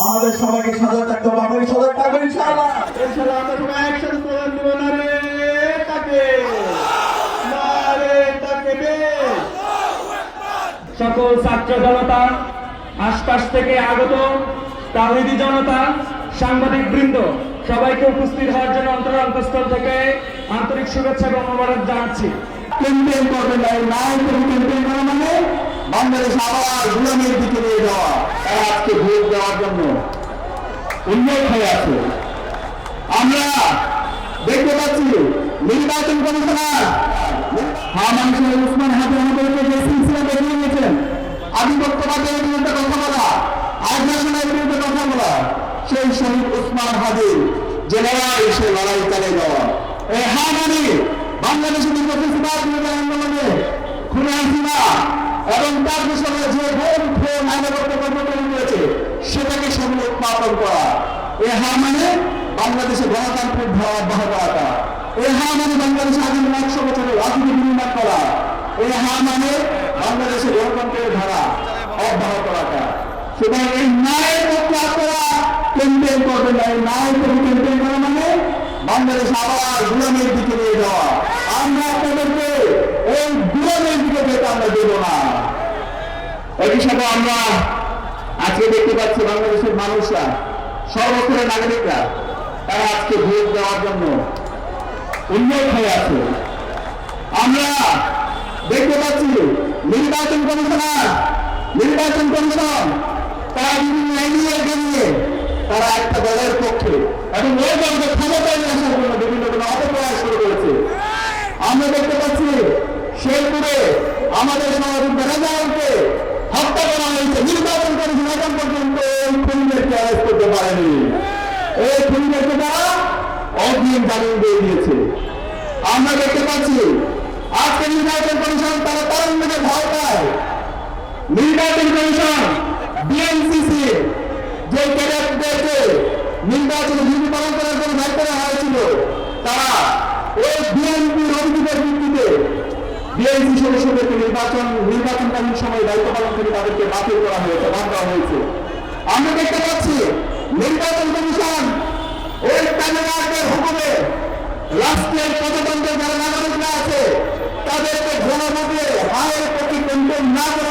আমাদের সবাইকে সজাগ থাকতে হবে, আমাকে সজাগ থাকবে ইনশাআল্লাহ। ইনশাআল্লাহ আমরা সবাই একসাথে স্লোগান দিব, নারে তাকবীর, নারে তাকবীর। সকল ছাত্র জনতা, আশপাশ থেকে আগত তাওহীদি জনতা, সাংবাদিক বৃন্দ, সবাইকে উপস্থিত হওয়ার জন্য অন্তরস্থল থেকে আন্তরিক শুভেচ্ছা এবং মোবারক জানাচ্ছি। ক্যাম্পেইন করবেন না, নাই কোনো ক্যাম্পেইন করা মানে বাংলাদেশ আবার গুলামের দিকে নিয়ে যাওয়া। তারা আজকে ভোট দেওয়ার জন্য উন্নত হয়ে আছে। আমরা দেখতে পাচ্ছি নির্বাচন কমিশনার মানুষের উসমান হাতে আমাদেরকে যে সিলসিলা দেখিয়ে নিয়েছেন, আধিপত্যবাদের বিরুদ্ধে কথা বলা, আগ্রাসনের বিরুদ্ধে কথা বলা, সেই শহীদ উসমান হাদির যে লড়াই, সে লড়াই চালিয়ে যাওয়া। এই মানে বাংলাদেশের নির্বাচন আন্দোলনে খুনে হাসিনা এবং তার পেছনে যে ফোন আইনগত কর্মকাণ্ড রয়েছে সেটাকে সামনে উৎপাদন করা। এ মানে বাংলাদেশে গণতান্ত্রিক ধারা অব্যাহত রাখা। এ মানে বাংলাদেশে আগামী 100 বছরের রাজনীতি নির্মাণ করা। এ মানে বাংলাদেশে গণতন্ত্রের ধারা অব্যাহত রাখা। সুতরাং এই ন্যায়ের পক্ষে আপনারা ক্যাম্পেইন করবেন না। এই ন্যায় ক্যাম্পেইন করা মানে বাংলাদেশ আবার গুলামের দিকে নিয়ে যাওয়া। আমরা আপনাদেরকে এই গুলামের দিকে যেতে আমরা দেব না। একই সাথে আমরা আজকে দেখতে পাচ্ছি বাংলাদেশের মানুষরা, সর্বস্তরের নাগরিকরা, তারা আজকে ভোট দেওয়ার জন্য উন্নত হয়ে আছে। আমরা দেখতে পাচ্ছি নির্বাচন কমিশন, তারা বিভিন্ন আইনিয়াকে নিয়ে তারা একটা দলের পক্ষে এবং ওই দলকে ক্ষমতায় নিয়ে আসার জন্য বিভিন্ন অপপ্রয়াস শুরু করেছে। আমরা দেখতে পাচ্ছি শেরপুরে আমাদের সহযোগী রেজাউলকে হত্যা করা হয়েছে। নির্বাচন কমিশন এখন পর্যন্ত এই খুনিদেরকে অ্যারেস্ট করতে পারেনি। এই খুনিদেরকে তারা অগ্রিম জামিন দিয়ে দিয়েছে। আমরা দেখতে পাচ্ছি আজকে নির্বাচন কমিশন তারা তারুণ্যকে ভয় পায়। নির্বাচন কমিশন বিএনসিসি যে ক্যাডারদেরকে নির্বাচনে ডিউটি পালন করার জন্য দায়িত্ব দেওয়া হয়েছিল, তারা ওই বিএনপির অভিযোগের ভিত্তিতে বিএনপি সদস্যদেরকে নির্বাচনকালীন সময় দায়িত্ব পালন থেকে তাদেরকে বাতিল করা হয়েছে, বাদ দেওয়া হয়েছে। আমরা দেখতে পাচ্ছি নির্বাচন কমিশন ওই ক্যামেরাদের হুকুমে রাষ্ট্রের প্রজাতন্ত্রের যারা নাগরিকরা আছে তাদেরকে ঘন ভোটে হায়ের প্রতি ক্যাম্পেইন না করে